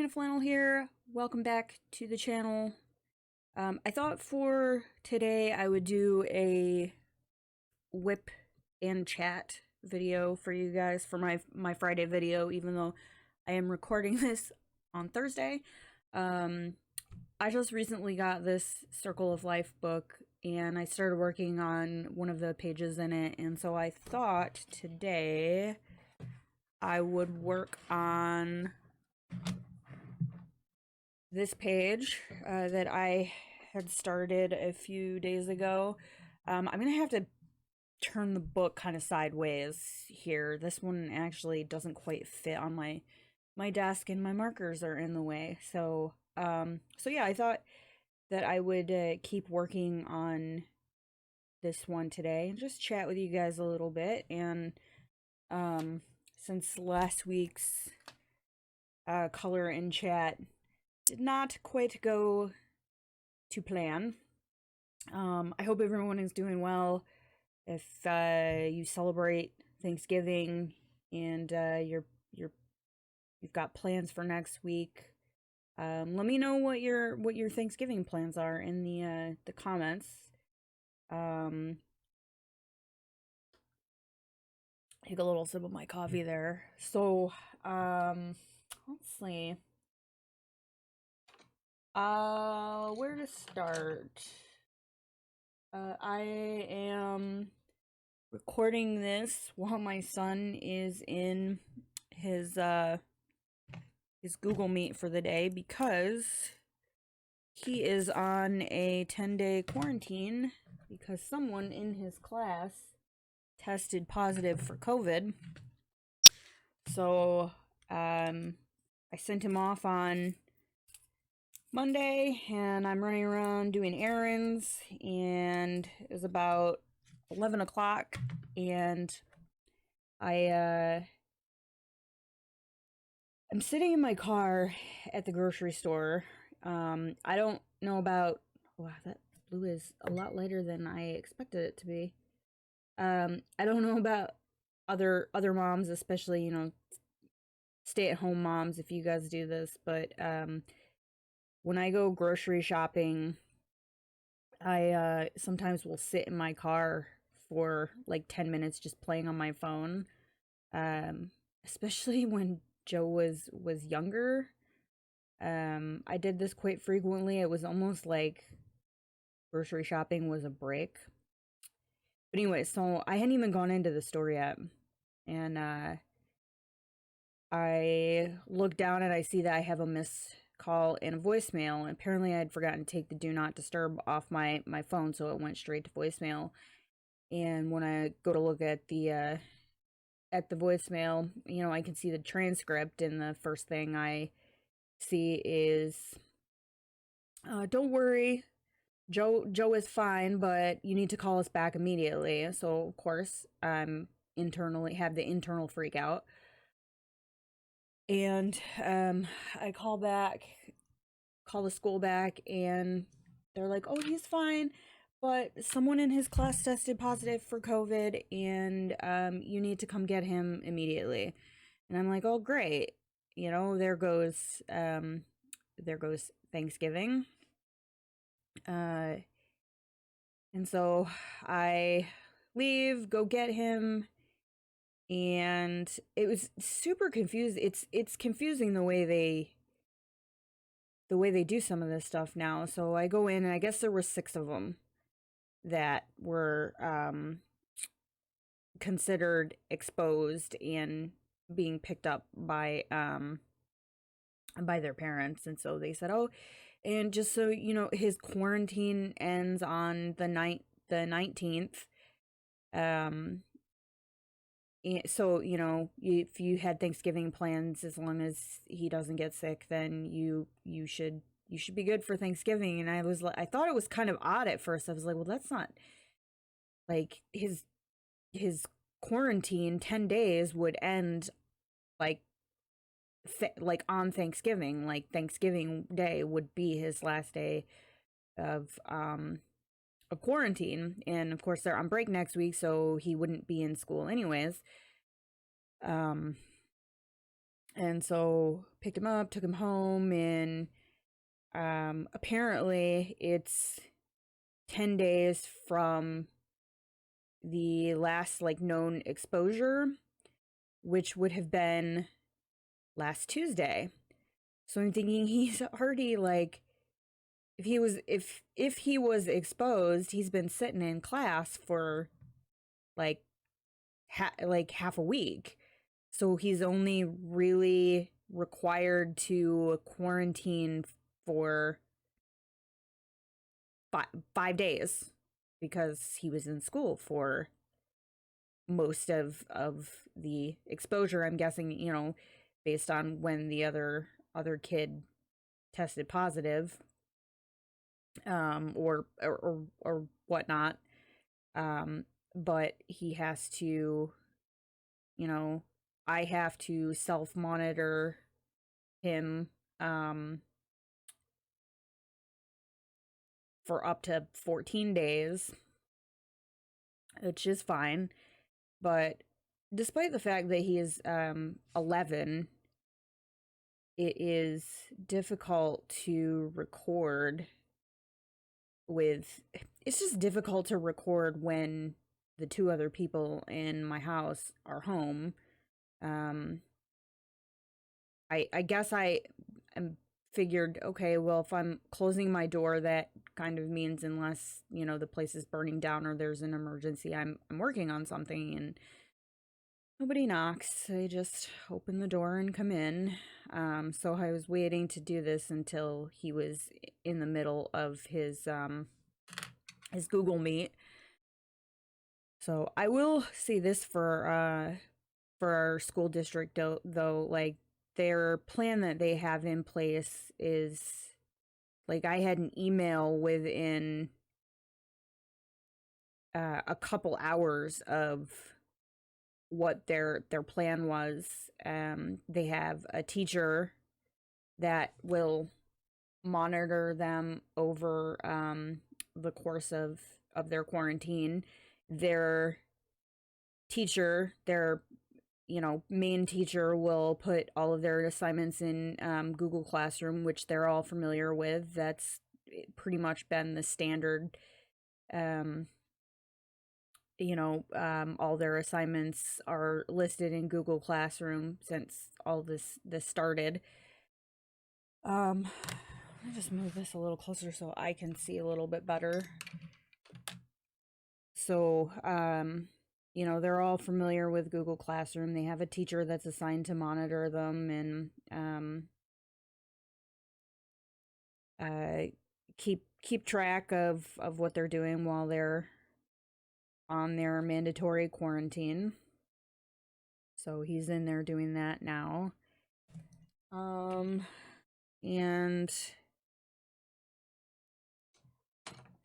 Dani Flannel here. Welcome back to the channel. I thought for today I would do a WIP and chat video for you guys for my Friday video, even though I am recording this on Thursday. I just recently got this Circle of Life book and I started working on one of the pages in it, and so I thought today I would work on this page that I had started a few days ago. I'm gonna have to turn the book kind of sideways here. This one actually doesn't quite fit on my desk, and my markers are in the way. So yeah, I thought that I would keep working on this one today and just chat with you guys a little bit. And since last week's color and chat did not quite go to plan, I hope everyone is doing well. If you celebrate Thanksgiving and you've got plans for next week, let me know what your Thanksgiving plans are in the comments. Take a little sip of my coffee there. So let's see. Where to start? I am recording this while my son is in his Google Meet for the day because he is on a 10-day quarantine because someone in his class tested positive for COVID. So I sent him off on Monday, and I'm running around doing errands, and it was about 11 o'clock, and I'm sitting in my car at the grocery store. I don't know about, wow, that blue is a lot lighter than I expected it to be. I don't know about other moms, especially, you know, stay-at-home moms, if you guys do this, but when I go grocery shopping, I sometimes will sit in my car for like 10 minutes just playing on my phone. Especially when Joe was younger. I did this quite frequently. It was almost like grocery shopping was a break. But anyway, so I hadn't even gone into the store yet. And I look down and I see that I have a missed call and a voicemail, and apparently I had forgotten to take the do not disturb off my phone, so it went straight to voicemail. And when I go to look at the voicemail, you know, I can see the transcript, and the first thing I see is, don't worry, Joe is fine, but you need to call us back immediately. So of course I'm internally have the internal freak out. And I call the school back, and they're like, oh, he's fine, but someone in his class tested positive for COVID, and you need to come get him immediately. And I'm like, oh, great. You know, there goes Thanksgiving. And so I leave, go get him, and it was super confused. It's confusing the way they do some of this stuff now. So I go in, and I guess there were 6 of them that were considered exposed and being picked up by their parents. And so they said, oh, and just so you know, his quarantine ends on the 19th. So, you know, if you had Thanksgiving plans, as long as he doesn't get sick, then you should be good for Thanksgiving. And I thought it was kind of odd at first. I was like, well, that's not, like, his quarantine 10 days would end like on Thanksgiving. Like, Thanksgiving Day would be his last day of quarantine, and of course they're on break next week, so he wouldn't be in school anyways. And And so picked him up, took him home, and apparently it's 10 days from the last like known exposure, which would have been last Tuesday. So I'm thinking he's already like, if he was exposed, he's been sitting in class for like like half a week. So he's only really required to quarantine for 5 days because he was in school for most of the exposure. I'm guessing, based on when the other kid tested positive, or whatnot. But he has to, I have to self monitor him for up to 14 days, which is fine. But despite the fact that he is 11, it is difficult to record with. It's just difficult to record when the two other people in my house are home. I guess I figured, okay, well, if I'm closing my door, that kind of means unless, the place is burning down or there's an emergency, I'm working on something, and nobody knocks. They just open the door and come in. So I was waiting to do this until he was in the middle of his Google Meet. So I will say this for our school district, though, like, their plan that they have in place is, like, I had an email within a couple hours of what their plan was. They have a teacher that will monitor them over the course of their quarantine. Their teacher, their main teacher, will put all of their assignments in Google Classroom, which they're all familiar with. That's pretty much been the standard. All their assignments are listed in Google Classroom since all this started. Let me just move this a little closer so I can see a little bit better. So, they're all familiar with Google Classroom. They have a teacher that's assigned to monitor them and keep track of what they're doing while they're on their mandatory quarantine. So he's in there doing that now. And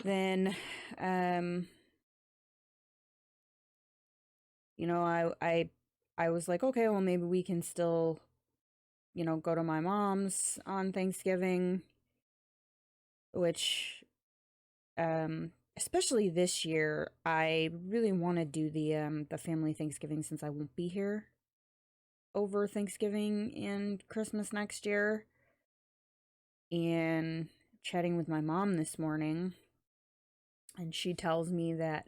then I was like, okay, well, maybe we can still, go to my mom's on Thanksgiving, which, especially this year, I really want to do the family Thanksgiving since I won't be here over Thanksgiving and Christmas next year. And chatting with my mom this morning, and she tells me that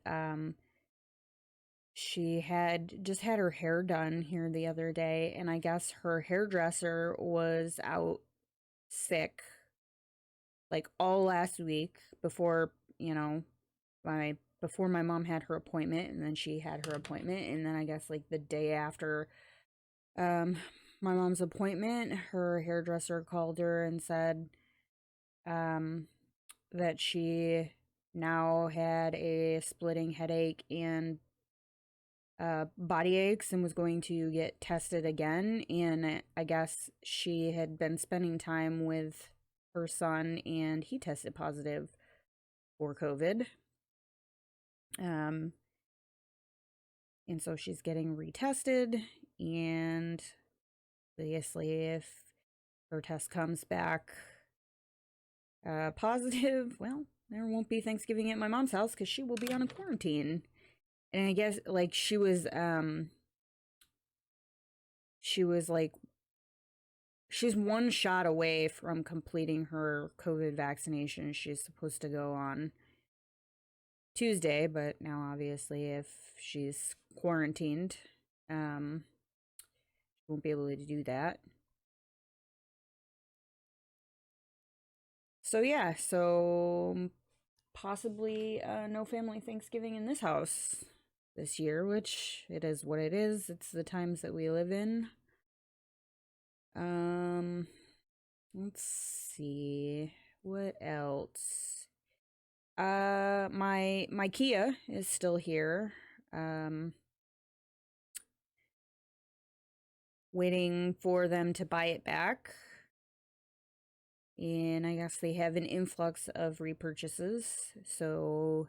she had just had her hair done here the other day, and I guess her hairdresser was out sick like all last week before, before my mom had her appointment, and then she had her appointment, and then I guess like the day after my mom's appointment, her hairdresser called her and said that she now had a splitting headache and body aches and was going to get tested again. And I guess she had been spending time with her son and he tested positive for COVID. And so she's getting retested, and obviously if her test comes back positive, well, there won't be Thanksgiving at my mom's house because she will be on a quarantine. And I guess like she was like she's one shot away from completing her COVID vaccination. She's supposed to go on Tuesday, but now obviously if she's quarantined, she won't be able to do that. So yeah, so possibly no family Thanksgiving in this house this year, which it is what it is. It's the times that we live in. Let's see what else. My Kia is still here. Waiting for them to buy it back. And I guess they have an influx of repurchases. So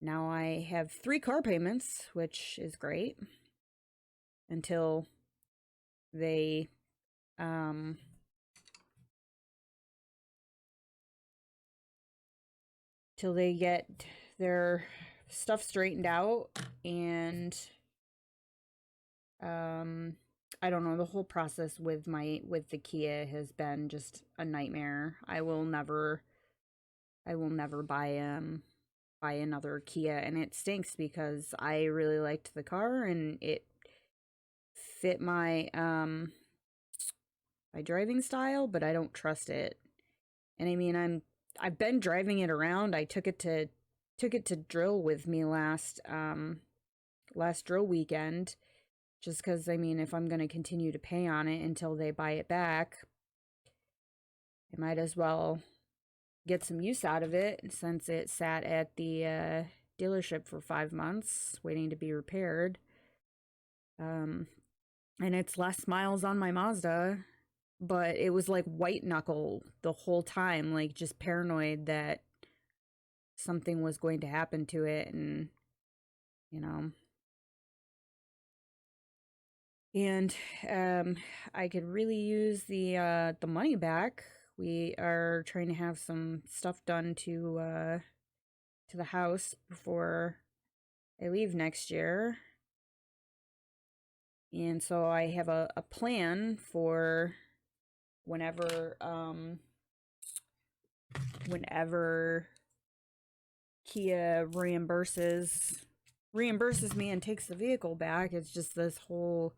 now I have 3 car payments, which is great. Until they till they get their stuff straightened out. And I don't know, the whole process with the Kia has been just a nightmare. I will never buy another Kia, and it stinks because I really liked the car and it fit my my driving style, but I don't trust it. And I mean, I've been driving it around. I took it to drill with me last drill weekend, just because I mean, if I'm going to continue to pay on it until they buy it back, I might as well get some use out of it, since it sat at the dealership for 5 months waiting to be repaired. And it's less miles on my Mazda, but it was like white knuckle the whole time, like just paranoid that something was going to happen to it. And you know, and I could really use the money back. We are trying to have some stuff done to the house before I leave next year. And so I have a plan for whenever Kia reimburses me and takes the vehicle back. It's just this whole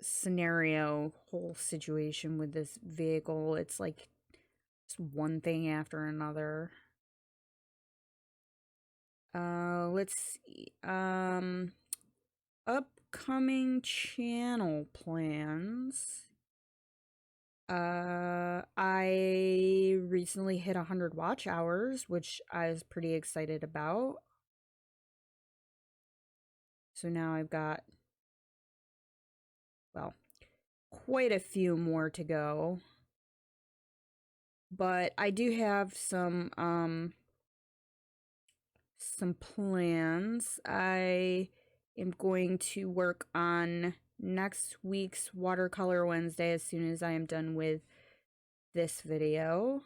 scenario, whole situation with this vehicle. It's like just one thing after another. Let's see. Upcoming channel plans. I recently hit 100 watch hours, which I was pretty excited about. So now I've got, well, quite a few more to go. But I do have some plans. I am going to work on next week's Watercolor Wednesday as soon as I am done with this video,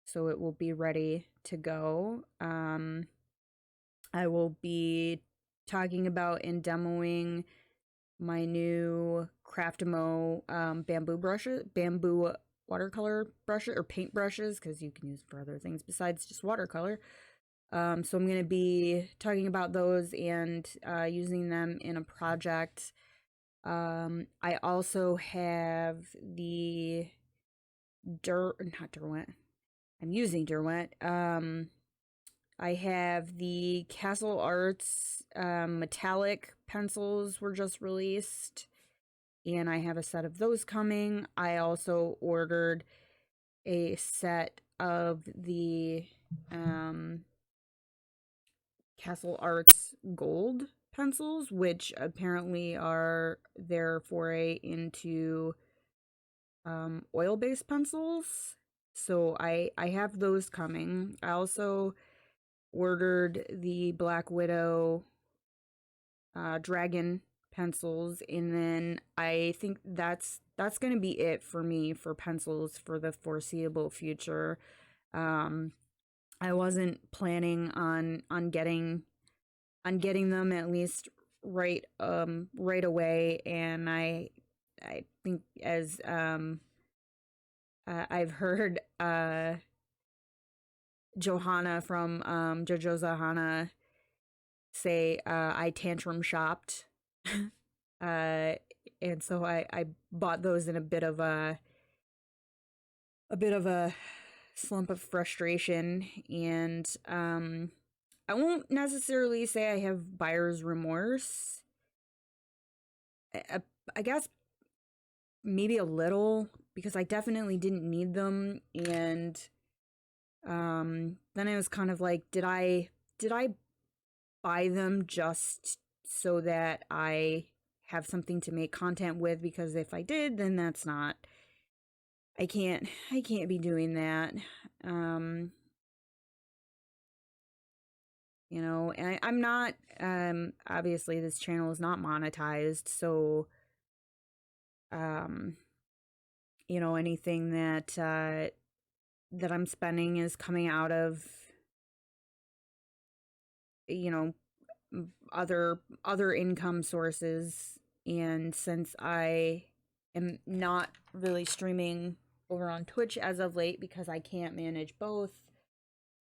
so it will be ready to go. I will be talking about and demoing my new Craftimo bamboo watercolor brushes, or paint brushes, because you can use it for other things besides just watercolor. So I'm going to be talking about those and using them in a project. I also have the I'm using Derwent. I have the Castle Arts metallic pencils were just released, and I have a set of those coming. I also ordered a set of the Castle Arts gold pencils, which apparently are their foray into oil-based pencils. So I have those coming. I also ordered the Black Widow dragon pencils, and then I think that's going to be it for me for pencils for the foreseeable future. I wasn't planning on getting them, at least right away, and I think as I've heard Johanna from JoJo's Hana say I tantrum shopped. uh and so I bought those in a bit of a slump of frustration, and I won't necessarily say I have buyer's remorse. I, I guess maybe a little, because I definitely didn't need them, and then I was kind of like, did I buy them just so that I have something to make content with? Because if I did, then that's not, I can't be doing that. Um and I'm not, obviously this channel is not monetized, so um anything that I'm spending is coming out of, you know other income sources. And since I am not really streaming over on Twitch as of late because I can't manage both,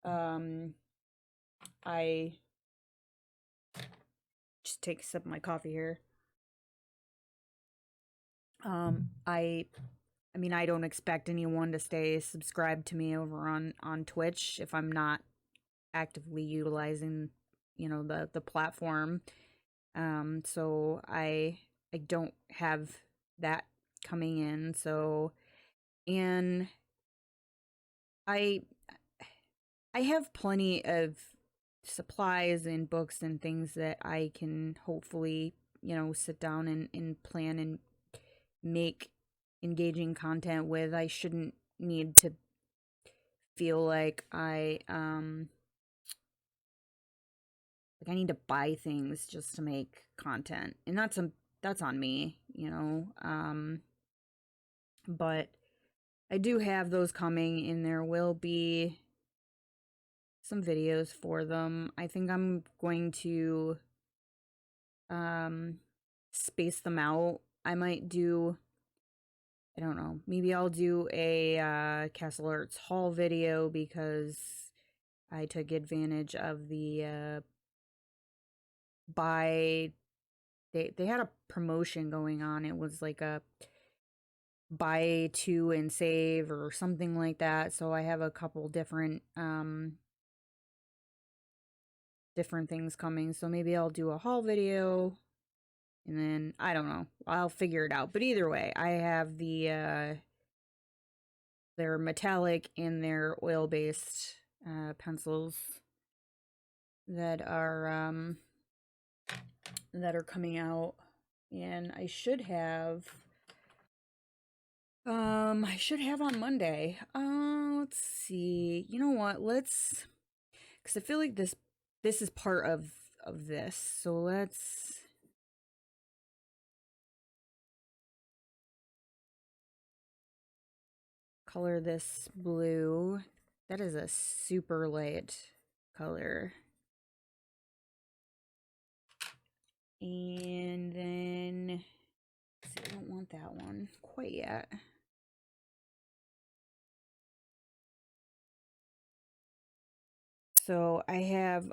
um I just take a sip of my coffee here. I mean, I don't expect anyone to stay subscribed to me over on Twitch if I'm not actively utilizing, the platform. So I don't have that coming in. So, and I I have plenty of supplies and books and things that I can hopefully, sit down and plan and make engaging content with. I shouldn't need to feel like I need to buy things just to make content. And that's on me. But I do have those coming, and there will be some videos for them. I think I'm going to space them out. I might do, I don't know, maybe I'll do a Castle Arts haul video, because I took advantage of the buy they had a promotion going on. It was like a buy two and save or something like that. So I have a couple different things coming. So maybe I'll do a haul video, and then I don't know. I'll figure it out. But either way, I have their metallic and their oil-based pencils that are coming out, and I should have on Monday. Let's see. You know what? Because I feel like this is part of this. So let's color this blue. That is a super light color. And then, see, I don't want that one quite yet. So I have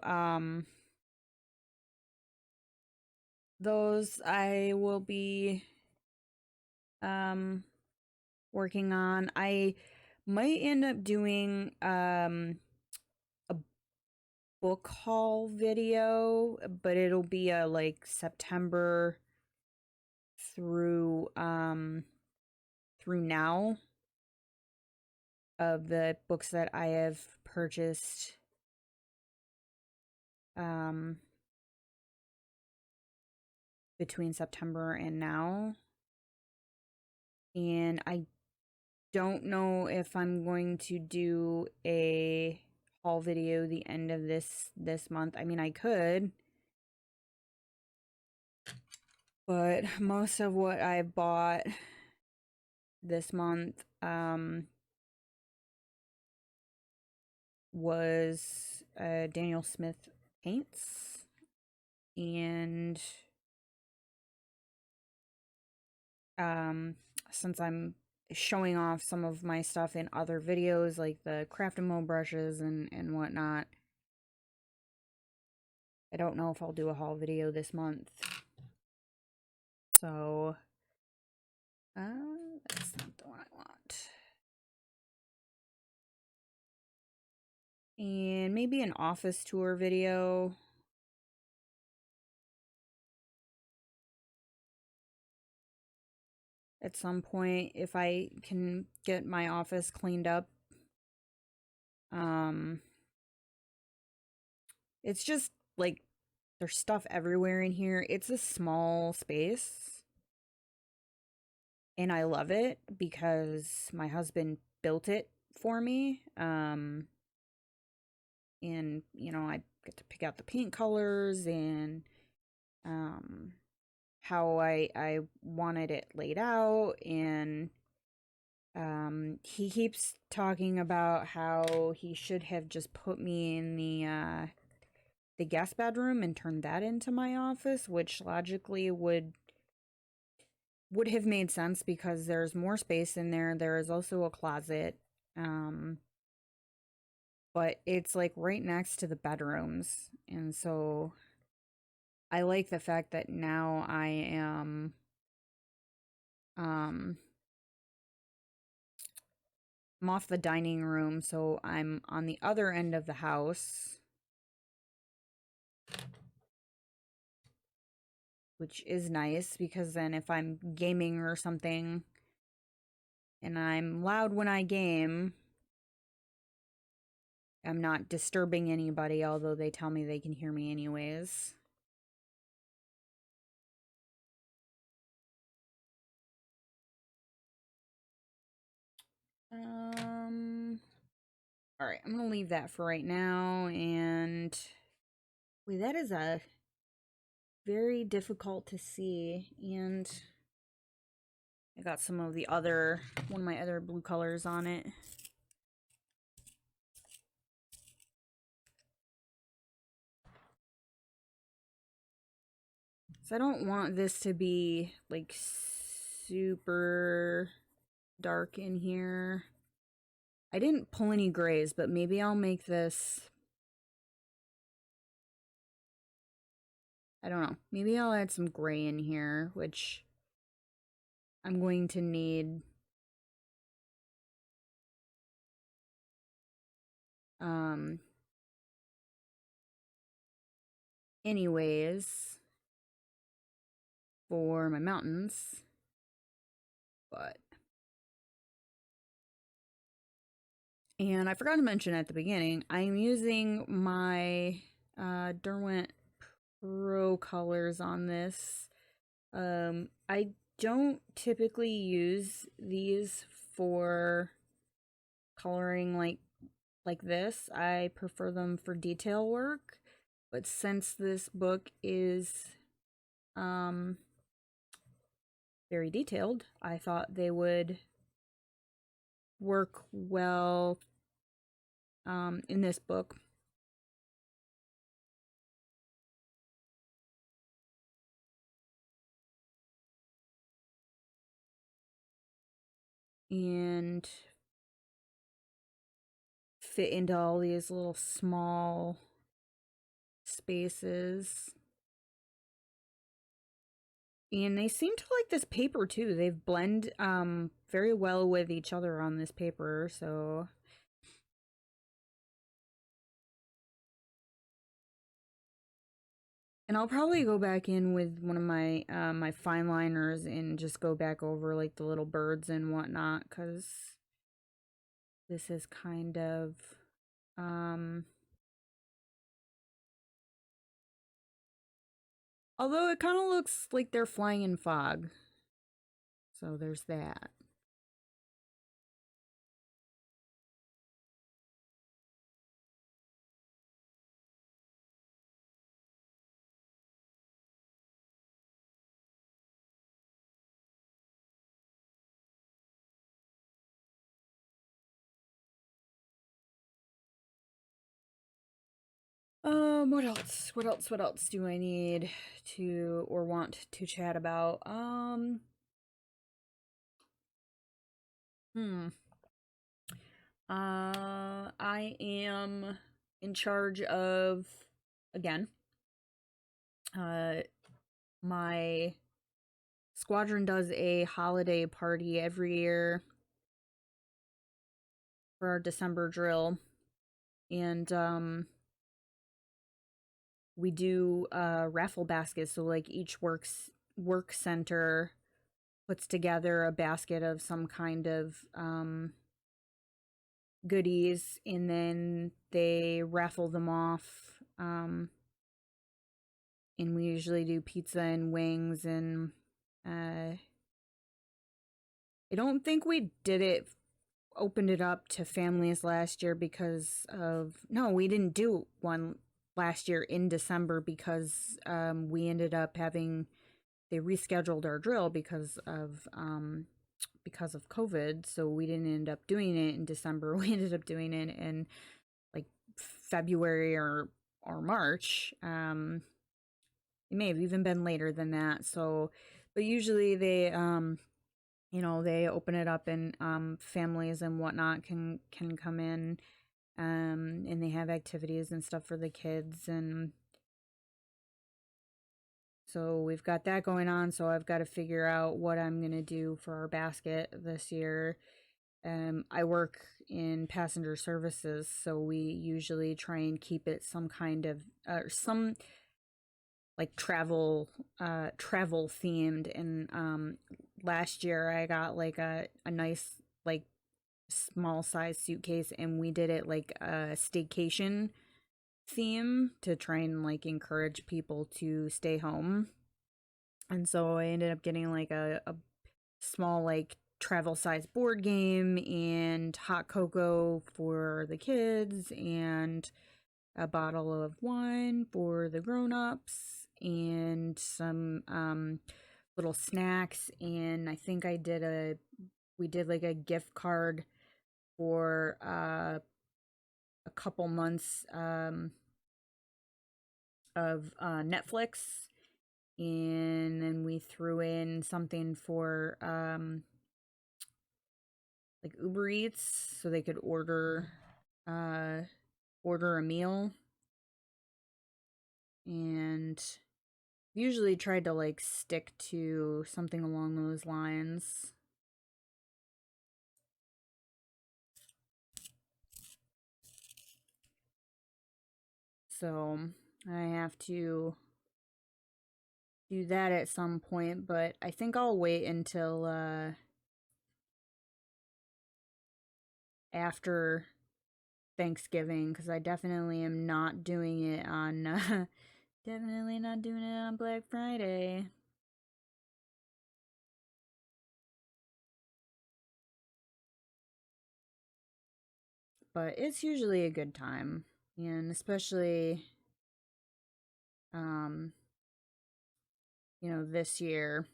those I will be working on. I might end up doing a book haul video, but it'll be a like September through now, of the books that I have purchased between September and now. And I don't know if I'm going to do a haul video the end of this month. I mean, I could, but most of what I bought this month was Daniel Smith paints, and um, since I'm showing off some of my stuff in other videos, like the craft and mold brushes and whatnot. I don't know if I'll do a haul video this month. So, that's not the one I want. And maybe an office tour video. At some point, if I can get my office cleaned up. It's just like there's stuff everywhere in here. It's a small space. And I love it because my husband built it for me. And you know, I get to pick out the paint colors and how I wanted it laid out, and he keeps talking about how he should have just put me in the guest bedroom and turned that into my office, which logically would have made sense because there's more space in there. There is also a closet. But it's like right next to the bedrooms. And so I like the fact that now I am I'm off the dining room, so I'm on the other end of the house, which is nice because then if I'm gaming or something and I'm loud when I game, I'm not disturbing anybody, although they tell me they can hear me anyways. All right, I'm gonna leave that for right now. And wait, that is a very difficult to see. And I got some of the other, one of my other blue colors on it. So I don't want this to be like super dark in here. I didn't pull any grays, but maybe I'll make this, I don't know, maybe I'll add some gray in here, which I'm going to need. Anyways, for my mountains, but, and I forgot to mention at the beginning, I'm using my Derwent Pro colors on this. I don't typically use these for coloring like this. I prefer them for detail work, but since this book is very detailed, I thought they would work well in this book. And fit into all these little small spaces. And they seem to like this paper too. They've blend very well with each other on this paper, so and I'll probably go back in with one of my my fine liners and just go back over like the little birds and whatnot, because this is kind of although it kind of looks like they're flying in fog. So there's that. What else? What else? What else do I need to or want to chat about? Hmm. I am in charge of, again, uh, my squadron does a holiday party every year for our December drill. And we do raffle baskets. So like each work center puts together a basket of some kind of goodies, and then they raffle them off. And we usually do pizza and wings, and I don't think we opened it up to families last year because of, no, we didn't do one last year in December because we ended up having, they rescheduled our drill because of COVID, so we didn't end up doing it in December. We ended up doing it in like February or March. It may have even been later than that. So, but usually they they open it up, and families and whatnot can come in, and they have activities and stuff for the kids. And so we've got that going on. So I've got to figure out what I'm gonna do for our basket this year. I work in passenger services, so we usually try and keep it some kind of some like travel themed. And last year I got like a nice like small size suitcase, and we did it like a staycation theme to try and like encourage people to stay home. And so I ended up getting like a small like travel size board game and hot cocoa for the kids, and a bottle of wine for the grown-ups, and some little snacks. And I think we did like a gift card for a couple months of Netflix, and then we threw in something for like Uber Eats, so they could uh order a meal. And usually tried to like stick to something along those lines. So I have to do that at some point, but I think I'll wait until after Thanksgiving, because I definitely am not doing it on definitely not doing it on Black Friday. But it's usually a good time, and especially um this year.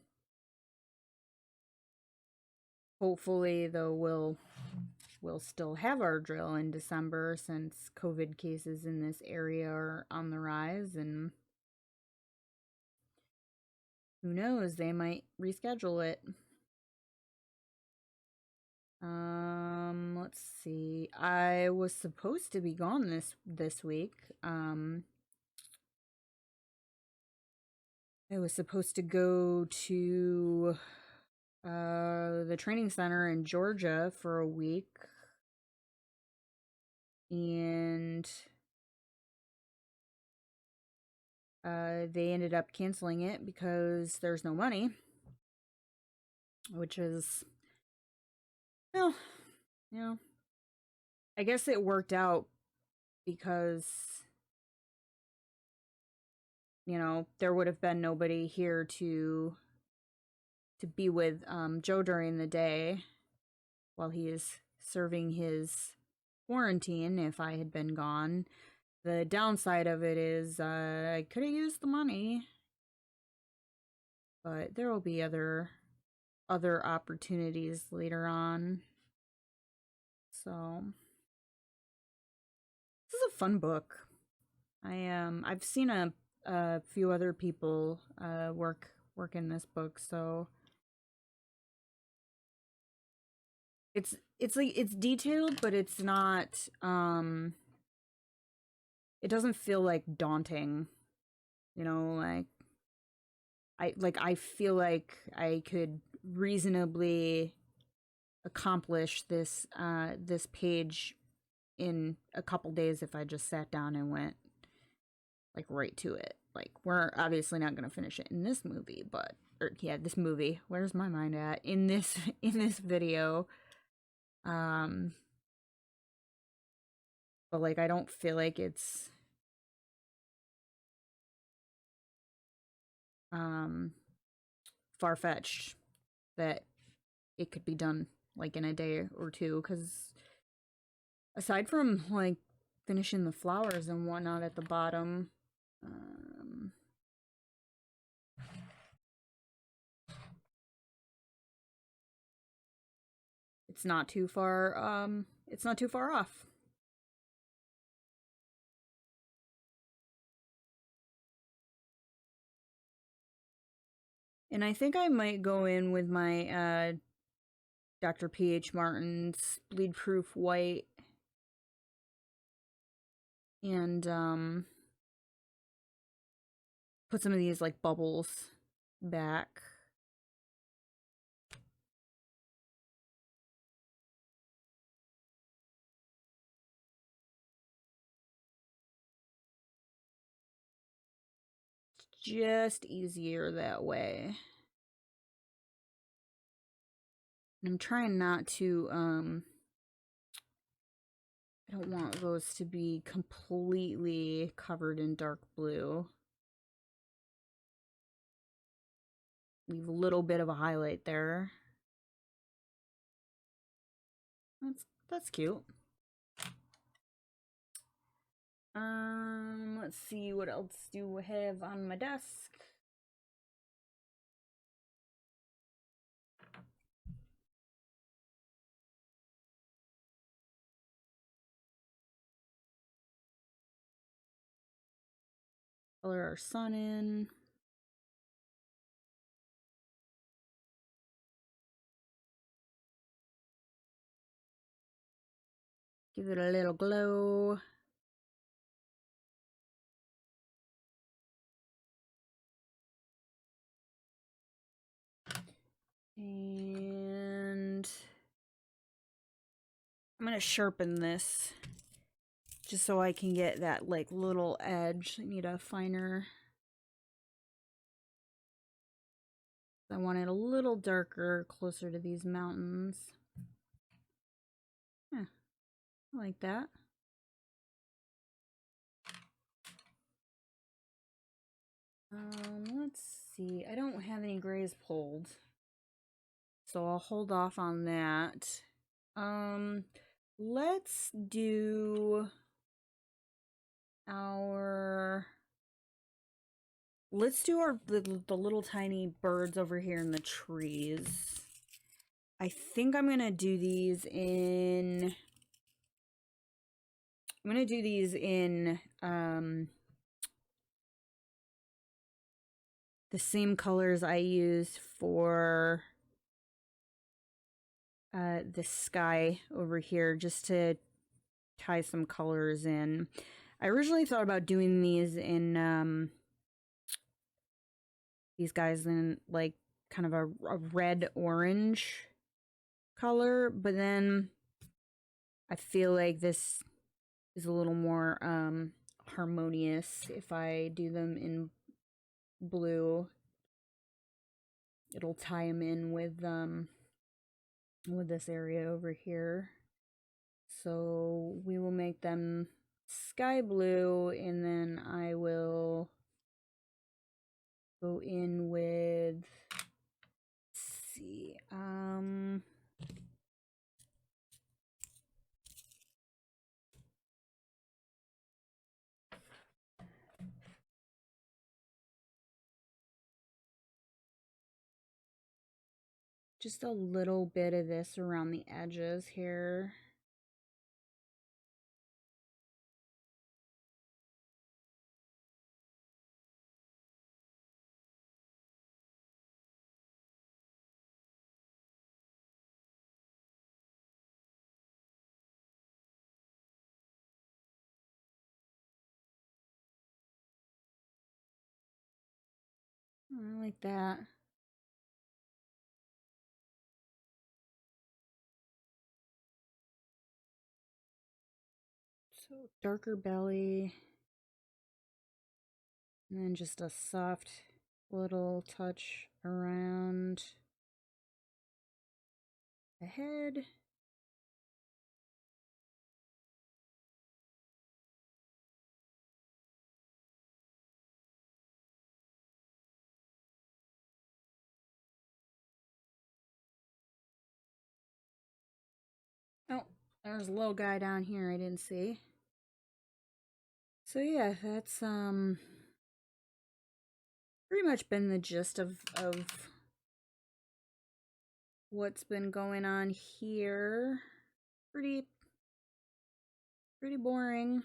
Hopefully, though, we'll still have our drill in December, since COVID cases in this area are on the rise, and who knows, they might reschedule it. Let's see. I was supposed to be gone this week. I was supposed to go to the training center in Georgia for a week, and they ended up canceling it because there's no money, which is, well, you know, I guess it worked out because, there would have been nobody here to be with Joe during the day while he is serving his quarantine if I had been gone. The downside of it is I could have used the money, but there will be other opportunities later on. So this is a fun book. I've seen a few other people work in this book, so it's like it's detailed, but it's not it doesn't feel like daunting, you know, I feel like I could reasonably accomplish this page in a couple days if I just sat down and went like right to it. Like we're obviously not going to finish it in this movie, but or yeah, this movie. Where's my mind at? In this in this video. Um but like I don't feel like it's um far-fetched that it could be done like in a day or two, cuz aside from like finishing the flowers and whatnot at the bottom, um it's not too far off. And I think I might go in with my Dr. P.H. Martin's bleed proof white and put some of these like bubbles back. Just easier that way. I'm trying not to I don't want those to be completely covered in dark blue. Leave a little bit of a highlight there. That's cute. Let's see, what else do I have on my desk? Color our sun in. Give it a little glow. And I'm gonna sharpen this just so I can get that like little edge. I need a finer. I want it a little darker, closer to these mountains. Yeah, I like that. Let's see. I don't have any grays pulled, so I'll hold off on that. Let's do our the little tiny birds over here in the trees. I think I'm gonna do these in the same colors I used for the sky over here, just to tie some colors in. I originally thought about doing these guys in like kind of a red orange color, but then I feel like this is a little more harmonious if I do them in blue. It'll tie them in with this area over here. So we will make them sky blue, and then I will go in with, let's see, just a little bit of this around the edges here. I like that. So darker belly. And then just a soft little touch around the head. Oh, there's a little guy down here I didn't see. So yeah, that's pretty much been the gist of what's been going on here. Pretty boring,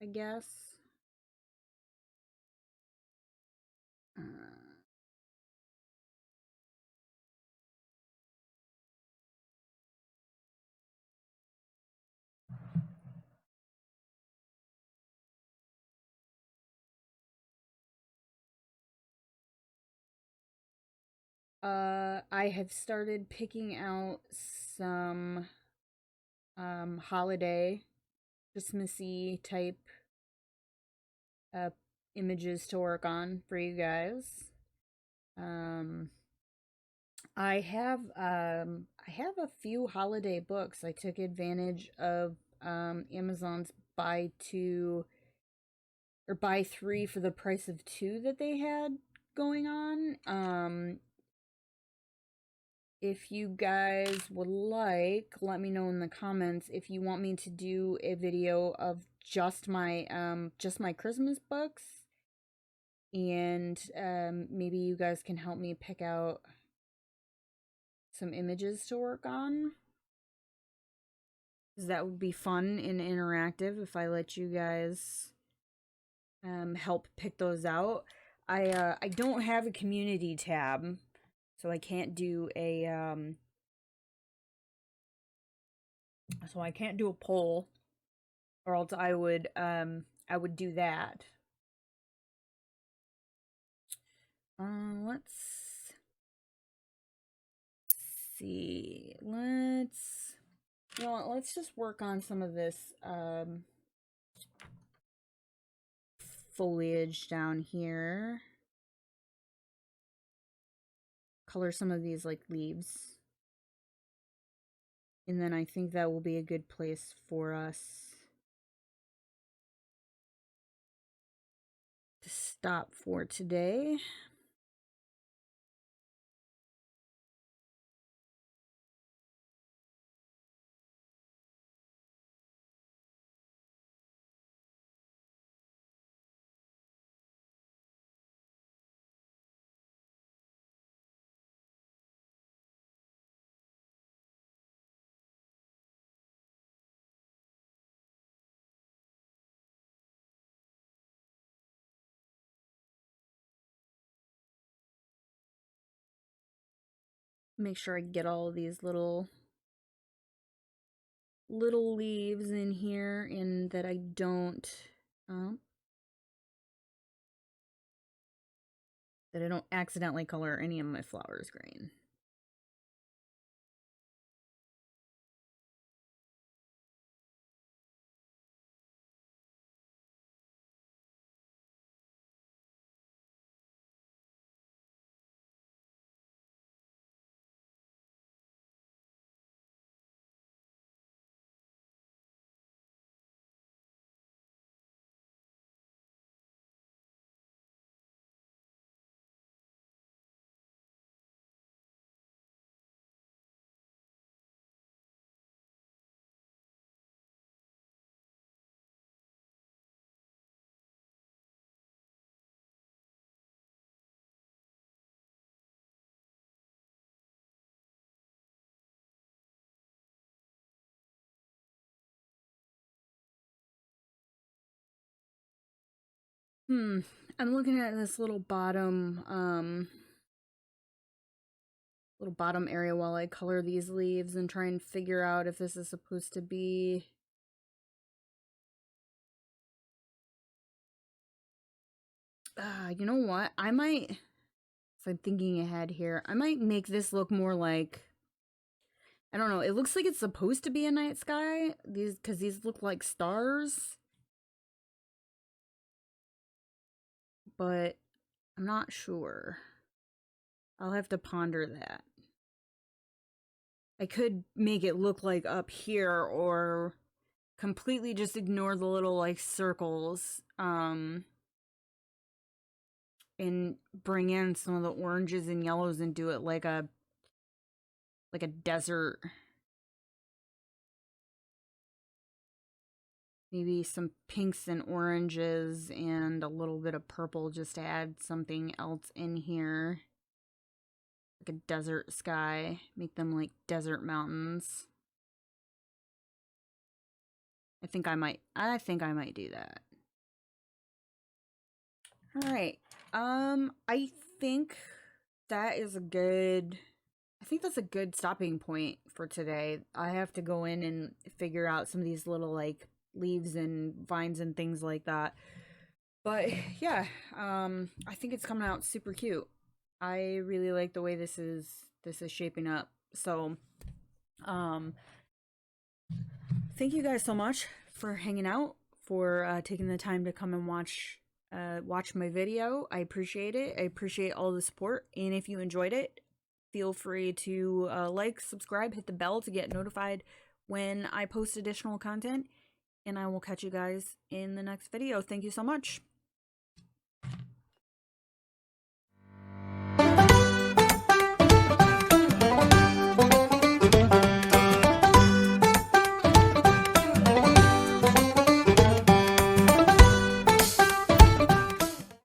I guess. I have started picking out some holiday Christmassy type uh images to work on for you guys. Um I have a few holiday books. I took advantage of Amazon's buy two or buy three for the price of two that they had going on. If you guys would like, let me know in the comments if you want me to do a video of just my Christmas books, and maybe you guys can help me pick out some images to work on, because that would be fun and interactive if I let you guys help pick those out. I don't have a community tab, so I can't do a poll, or else I would do that. Let's see. Let's just work on some of this foliage down here. Color some of these like leaves. And then I think that will be a good place for us to stop for today. Make sure I get all of these little leaves in here, and that I don't accidentally color any of my flowers green. I'm looking at this little bottom area while I color these leaves and try and figure out if this is supposed to be You know what? I might, if I'm thinking ahead here, I might make this look more like, I don't know, it looks like it's supposed to be a night sky, because these look like stars, but I'm not sure. I'll have to ponder that. I could make it look like up here, or completely just ignore the little like circles, and bring in some of the oranges and yellows and do it like a desert. Maybe some pinks and oranges and a little bit of purple just to add something else in here. Like a desert sky. Make them like desert mountains. I think I might do that. All right. I think that is a good I think that's a good stopping point for today. I have to go in and figure out some of these little like leaves and vines and things like that. But yeah, I think it's coming out super cute. I really like the way this is shaping up. So, um thank you guys so much for hanging out, for taking the time to come and watch my video. I appreciate it. I appreciate all the support. And if you enjoyed it, feel free to like, subscribe, hit the bell to get notified when I post additional content. And I will catch you guys in the next video. Thank you so much.